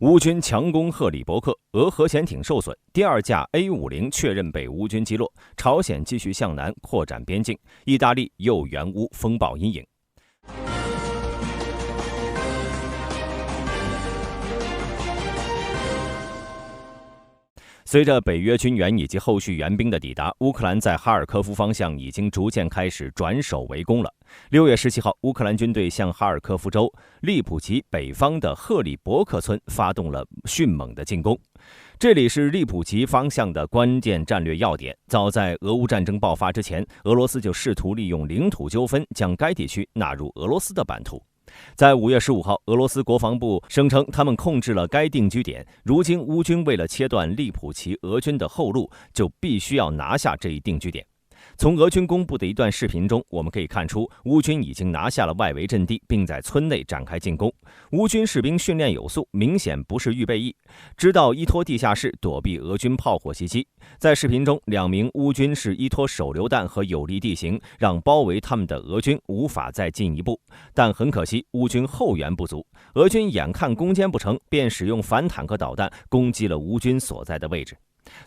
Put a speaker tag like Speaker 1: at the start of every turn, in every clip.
Speaker 1: 乌军强攻赫里伯克，俄核潜艇受损，第二架 A50确认被乌军击落。朝鲜继续向南扩展边境，意大利又援乌风暴阴影。随着北约军援以及后续援兵的抵达，乌克兰在哈尔科夫方向已经逐渐开始转守为攻了。6月17号，乌克兰军队向哈尔科夫州利普奇北方的赫里伯克村发动了迅猛的进攻。这里是利普奇方向的关键战略要点。早在俄乌战争爆发之前，俄罗斯就试图利用领土纠纷将该地区纳入俄罗斯的版图。在5月15号，俄罗斯国防部声称他们控制了该定居点。如今乌军为了切断利普奇俄军的后路，就必须要拿下这一定居点。从俄军公布的一段视频中，我们可以看出乌军已经拿下了外围阵地，并在村内展开进攻。乌军士兵训练有素，明显不是预备役，知道依托地下室躲避俄军炮火袭击。在视频中，2名乌军是依托手榴弹和有利地形，让包围他们的俄军无法再进一步。但很可惜，乌军后援不足，俄军眼看攻坚不成，便使用反坦克导弹攻击了乌军所在的位置。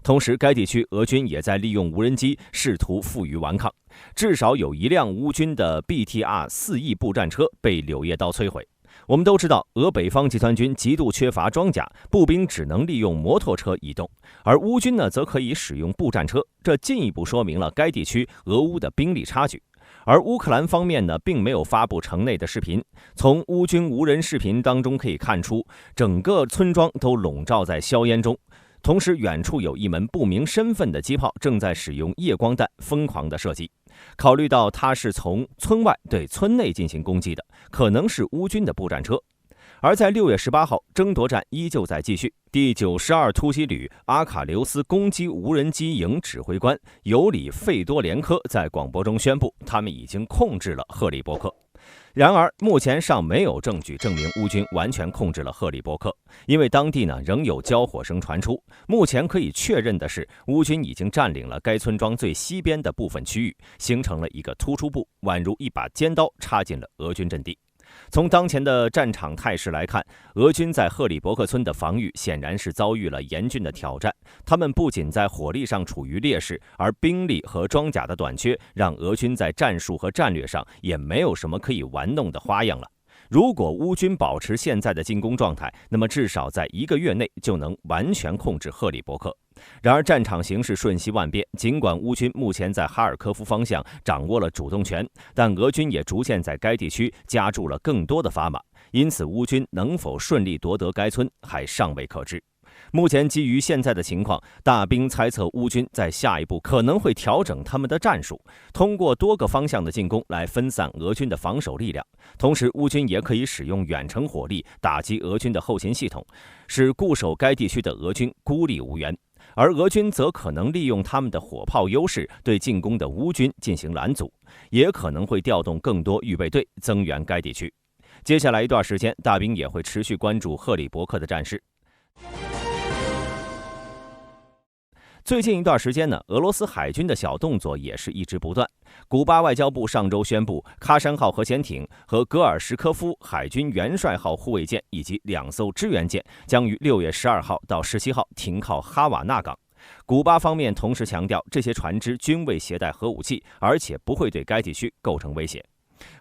Speaker 1: 同时，该地区俄军也在利用无人机试图负隅顽抗，至少有1辆乌军的 BTR-4E 步战车被柳叶刀摧毁。我们都知道，俄北方集团军极度缺乏装甲，步兵只能利用摩托车移动，而乌军呢，则可以使用步战车，这进一步说明了该地区俄乌的兵力差距。而乌克兰方面呢，并没有发布城内的视频。从乌军无人视频当中可以看出，整个村庄都笼罩在硝烟中。同时，远处有一门不明身份的机炮正在使用夜光弹疯狂的射击。考虑到它是从村外对村内进行攻击的，可能是乌军的步战车。而在6月18号，争夺战依旧在继续。第92突击旅阿卡留斯攻击无人机营指挥官尤里费多连科在广播中宣布，他们已经控制了赫里伯克。然而，目前尚没有证据证明乌军完全控制了赫里伯克，因为当地呢仍有交火声传出。目前可以确认的是，乌军已经占领了该村庄最西边的部分区域，形成了一个突出部，宛如一把尖刀插进了俄军阵地。从当前的战场态势来看，俄军在赫里伯克村的防御显然是遭遇了严峻的挑战。他们不仅在火力上处于劣势，而兵力和装甲的短缺，让俄军在战术和战略上也没有什么可以玩弄的花样了。如果乌军保持现在的进攻状态，那么至少在1个月内就能完全控制赫里伯克。然而战场形势瞬息万变，尽管乌军目前在哈尔科夫方向掌握了主动权，但俄军也逐渐在该地区加注了更多的砝码，因此乌军能否顺利夺得该村还尚未可知。目前基于现在的情况，大兵猜测乌军在下一步可能会调整他们的战术，通过多个方向的进攻来分散俄军的防守力量。同时，乌军也可以使用远程火力打击俄军的后勤系统，使固守该地区的俄军孤立无援。而俄军则可能利用他们的火炮优势对进攻的乌军进行拦阻，也可能会调动更多预备队增援该地区。接下来一段时间，大兵也会持续关注赫里伯克的战事。最近一段时间呢，俄罗斯海军的小动作也是一直不断。古巴外交部上周宣布，喀山号核潜艇和戈尔什科夫海军元帅号护卫舰以及2艘支援舰将于6月12号到17号停靠哈瓦那港。古巴方面同时强调，这些船只均未携带核武器，而且不会对该地区构成威胁。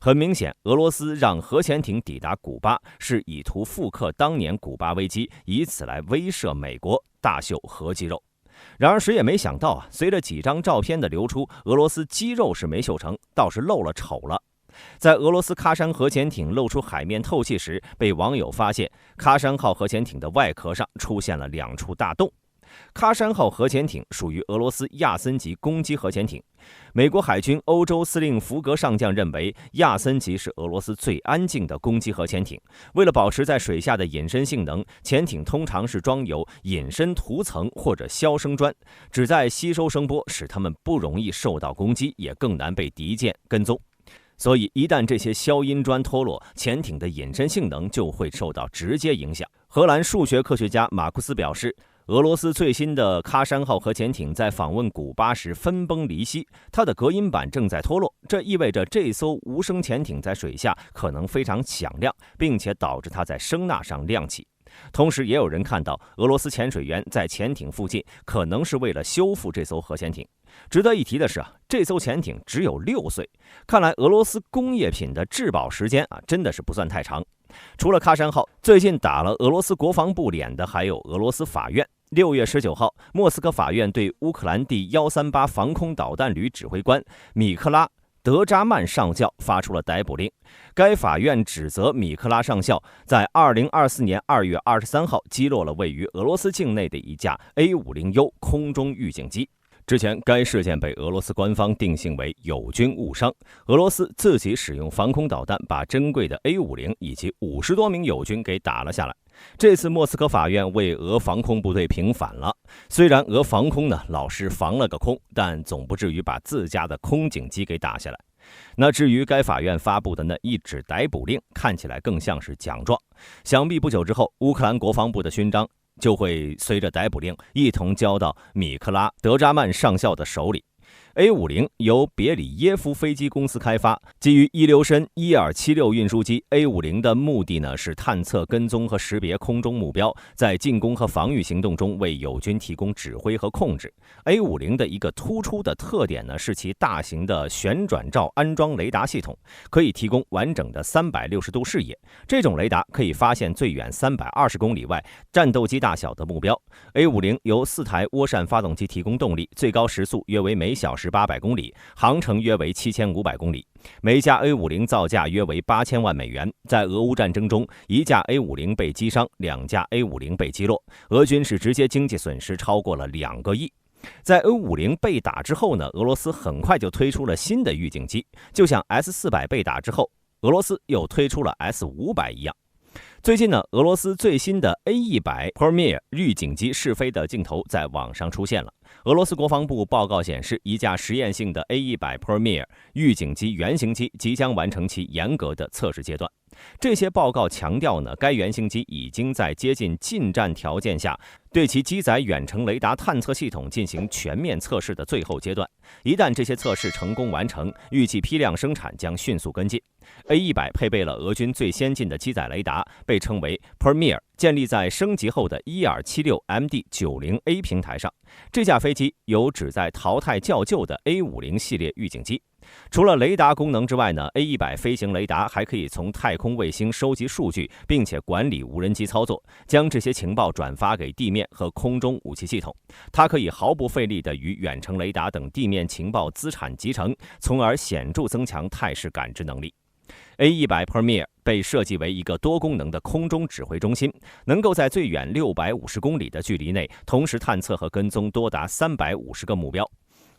Speaker 1: 很明显，俄罗斯让核潜艇抵达古巴，是以图复刻当年古巴危机，以此来威慑美国，大秀核肌肉。然而谁也没想到啊，随着几张照片的流出，俄罗斯肌肉是没秀成，倒是露了丑了。在俄罗斯喀山核潜艇露出海面透气时，被网友发现喀山号核潜艇的外壳上出现了2处大洞。喀山号核潜艇属于俄罗斯亚森级攻击核潜艇。美国海军欧洲司令福格上将认为，亚森级是俄罗斯最安静的攻击核潜艇。为了保持在水下的隐身性能，潜艇通常是装有隐身涂层或者消声砖，旨在吸收声波，使它们不容易受到攻击，也更难被敌舰跟踪。所以一旦这些消音砖脱落，潜艇的隐身性能就会受到直接影响。荷兰数学科学家马库斯表示，俄罗斯最新的喀山号核潜艇在访问古巴时分崩离析，它的隔音板正在脱落，这意味着这艘无声潜艇在水下可能非常响亮，并且导致它在声呐上亮起。同时，也有人看到俄罗斯潜水员在潜艇附近可能是为了修复这艘核潜艇。值得一提的是这艘潜艇只有6岁，看来俄罗斯工业品的质保时间真的是不算太长。除了喀山号，最近打了俄罗斯国防部脸的还有俄罗斯法院。6月19号，莫斯科法院对乌克兰第138防空导弹旅指挥官米克拉·德扎曼上校发出了逮捕令。该法院指责米克拉上校在2024年2月23号击落了位于俄罗斯境内的一架 A50U 空中预警机。之前，该事件被俄罗斯官方定性为友军误伤，俄罗斯自己使用防空导弹把珍贵的 A50以及50多名友军给打了下来。这次莫斯科法院为俄防空部队平反了，虽然俄防空老是防了个空，但总不至于把自家的空警机给打下来。那至于该法院发布的那一纸逮捕令，看起来更像是奖状，想必不久之后，乌克兰国防部的勋章就会随着逮捕令一同交到米克拉·德扎曼上校的手里。A50 由别里耶夫飞机公司开发，基于伊留申1276运输机。A50 的目的是探测、跟踪和识别空中目标，在进攻和防御行动中为友军提供指挥和控制。A50 的一个突出的特点是其大型的旋转罩安装雷达系统，可以提供完整的360度视野。这种雷达可以发现最远320公里外战斗机大小的目标。A50 由4台涡扇发动机提供动力，最高时速约为每小时800公里，航程约为7500公里。每架 A50 造价约为8000万美元。在俄乌战争中，一架 A50 被击伤，2架 A50 被击落，俄军是直接经济损失超过了2个亿。在 A50 被打之后俄罗斯很快就推出了新的预警机，就像 S400 被打之后，俄罗斯又推出了 S500 一样。最近俄罗斯最新的 A100 Premier 预警机试飞的镜头在网上出现了。俄罗斯国防部报告显示，一架实验性的 A100 Premier 预警机原型机即将完成其严格的测试阶段。这些报告强调该原型机已经在接近近战条件下对其机载远程雷达探测系统进行全面测试的最后阶段。一旦这些测试成功完成，预计批量生产将迅速跟进。A100 配备了俄军最先进的机载雷达，被称为 Premier， 建立在升级后的 1276MD90A 平台上。这架飞机有旨在淘汰较旧的 A50 系列预警机。除了雷达功能之外，A100 飞行雷达还可以从太空卫星收集数据，并且管理无人机操作，将这些情报转发给地面和空中武器系统。它可以毫不费力地与远程雷达等地面情报资产集成，从而显著增强态势感知能力。A100 Premier 被设计为一个多功能的空中指挥中心，能够在最远650公里的距离内同时探测和跟踪多达350个目标。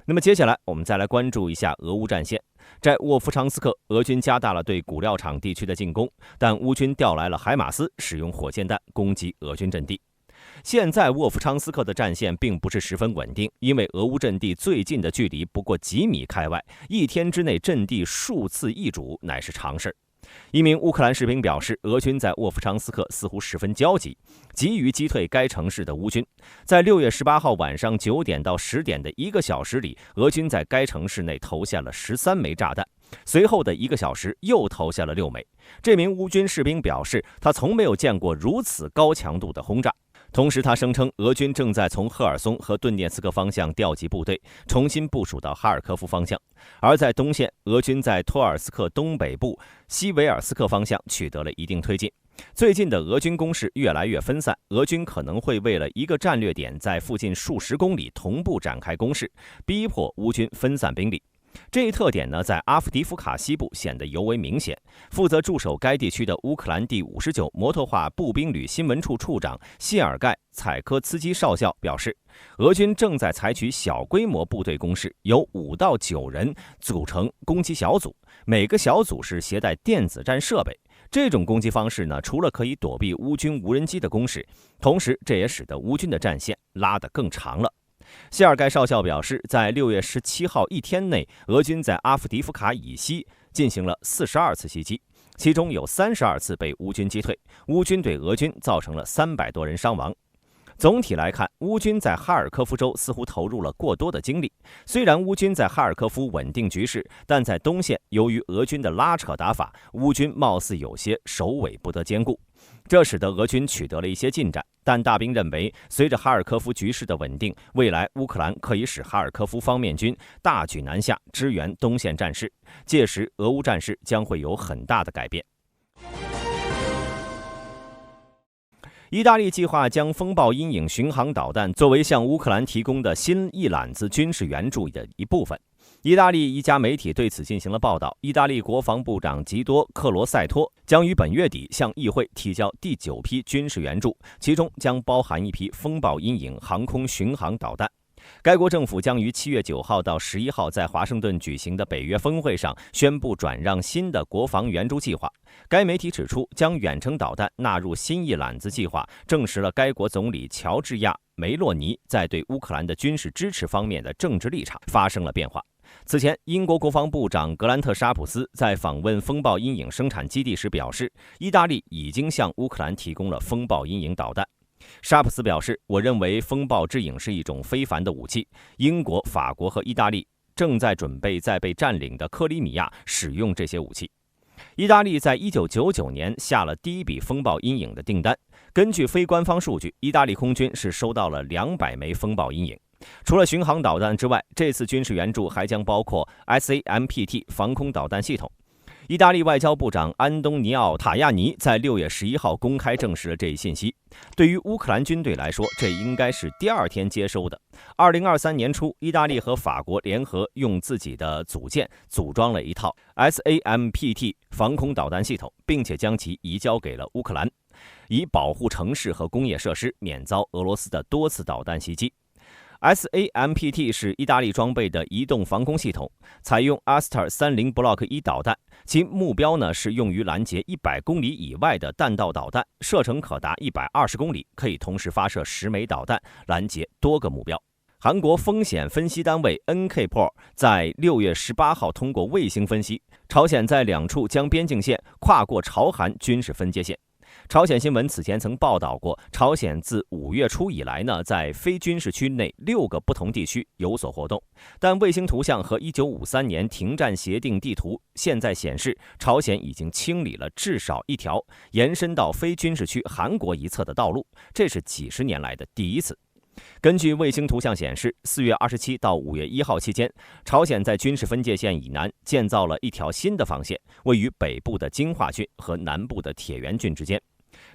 Speaker 1: 那么接下来我们再来关注一下俄乌战线。在沃夫昌斯克，俄军加大了对谷料场地区的进攻，但乌军调来了海马斯，使用火箭弹攻击俄军阵地。现在沃夫昌斯克的战线并不是十分稳定，因为俄乌阵地最近的距离不过几米开外，一天之内阵地数次易主乃是常事。一名乌克兰士兵表示，俄军在沃夫昌斯克似乎十分焦急，急于击退该城市的乌军。在6月18号晚上9点到10点的1个小时里，俄军在该城市内投下了13枚炸弹，随后的1个小时又投下了6枚。这名乌军士兵表示，他从没有见过如此高强度的轰炸。同时，他声称俄军正在从赫尔松和顿涅茨克方向调集部队，重新部署到哈尔科夫方向。而在东线，俄军在托尔斯克东北部西维尔斯克方向取得了一定推进。最近的俄军攻势越来越分散，俄军可能会为了一个战略点在附近数十公里同步展开攻势，逼迫乌军分散兵力。这一特点在阿夫迪夫卡西部显得尤为明显。负责驻守该地区的乌克兰第59摩托化步兵旅新闻处处长谢尔盖·采科茨基少校表示，俄军正在采取小规模部队攻势，由5到9人组成攻击小组，每个小组是携带电子战设备。这种攻击方式除了可以躲避乌军无人机的攻势，同时这也使得乌军的战线拉得更长了。谢尔盖少校表示，在6月17号一天内，俄军在阿夫迪夫卡以西进行了42次袭击，其中有32次被乌军击退，乌军对俄军造成了300多人伤亡。总体来看，乌军在哈尔科夫州似乎投入了过多的精力。虽然乌军在哈尔科夫稳定局势，但在东线由于俄军的拉扯打法，乌军貌似有些首尾不得兼顾。这使得俄军取得了一些进展。但大兵认为，随着哈尔科夫局势的稳定，未来乌克兰可以使哈尔科夫方面军大举南下支援东线战事，届时俄乌战事将会有很大的改变。意大利计划将风暴阴影巡航导弹作为向乌克兰提供的新一揽子军事援助的一部分。意大利一家媒体对此进行了报道。意大利国防部长吉多·克罗塞托将于本月底向议会提交第9批军事援助，其中将包含一批风暴阴影航空巡航导弹。该国政府将于7月9号到11号在华盛顿举行的北约峰会上宣布转让新的国防援助计划。该媒体指出，将远程导弹纳入新一揽子计划，证实了该国总理乔治亚·梅洛尼在对乌克兰的军事支持方面的政治立场发生了变化。此前，英国国防部长格兰特·沙普斯在访问风暴阴影生产基地时表示，意大利已经向乌克兰提供了风暴阴影导弹。沙普斯表示，我认为风暴之影是一种非凡的武器，英国、法国和意大利正在准备在被占领的克里米亚使用这些武器。意大利在1999年下了第一笔风暴阴影的订单，根据非官方数据，意大利空军是收到了200枚风暴阴影。除了巡航导弹之外，这次军事援助还将包括 SAMPT 防空导弹系统。意大利外交部长安东尼奥·塔亚尼在6月11号公开证实了这一信息。对于乌克兰军队来说，这应该是第2天接收的。2023年初，意大利和法国联合用自己的组件组装了一套 SAMPT 防空导弹系统，并且将其移交给了乌克兰，以保护城市和工业设施免遭俄罗斯的多次导弹袭击。SAMPT 是意大利装备的移动防空系统，采用 Aster 30 Block 1导弹，其目标呢是用于拦截100公里以外的弹道导弹，射程可达120公里，可以同时发射10枚导弹，拦截多个目标。韩国风险分析单位 NKPOR 在6月18号通过卫星分析，朝鲜在2处将边境线跨过朝韩军事分界线。朝鲜新闻此前曾报道过，朝鲜自5月初以来呢，在非军事区内6个不同地区有所活动。但卫星图像和1953年停战协定地图现在显示，朝鲜已经清理了至少一条延伸到非军事区韩国一侧的道路，这是几十年来的第一次。根据卫星图像显示，4月27到5月1号期间，朝鲜在军事分界线以南建造了一条新的防线，位于北部的京化郡和南部的铁原郡之间。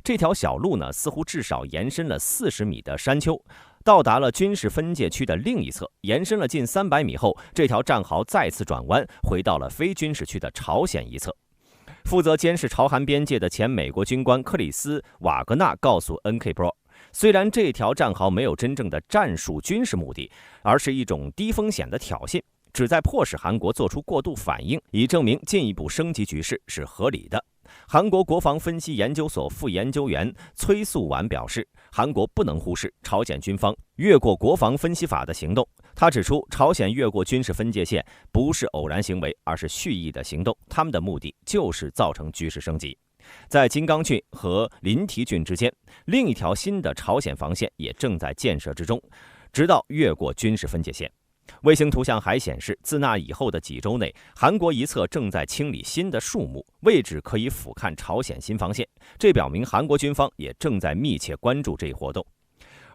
Speaker 1: 这条小路呢，似乎至少延伸了40米的山丘，到达了军事分界区的另一侧。延伸了近300米后，这条战壕再次转弯，回到了非军事区的朝鲜一侧。负责监视朝韩边界的前美国军官克里斯·瓦格纳告诉 NKPRO，虽然这条战壕没有真正的战术军事目的，而是一种低风险的挑衅，旨在迫使韩国做出过度反应，以证明进一步升级局势是合理的。韩国国防分析研究所副研究员崔素婉表示，韩国不能忽视朝鲜军方越过国防分析法的行动。他指出，朝鲜越过军事分界线不是偶然行为，而是蓄意的行动，他们的目的就是造成局势升级。在金刚郡和临提郡之间，另一条新的朝鲜防线也正在建设之中，直到越过军事分界线。卫星图像还显示，自那以后的几周内，韩国一侧正在清理新的树木，位置可以俯瞰朝鲜新防线，这表明韩国军方也正在密切关注这一活动。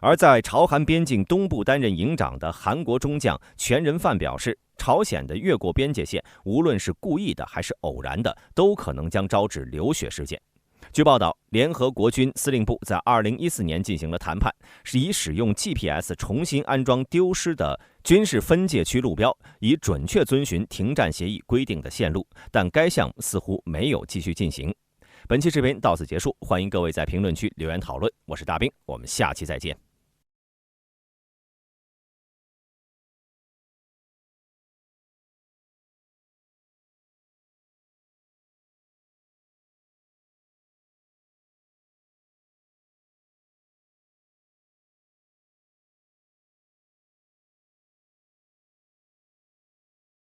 Speaker 1: 而在朝韩边境东部担任营长的韩国中将全仁范表示，朝鲜的越过边界线，无论是故意的还是偶然的，都可能将招致流血事件。据报道，联合国军司令部在2014年进行了谈判，是以使用 GPS 重新安装丢失的军事分界区路标，以准确遵循停战协议规定的线路，但该项目似乎没有继续进行。本期视频到此结束，欢迎各位在评论区留言讨论。我是大兵，我们下期再见。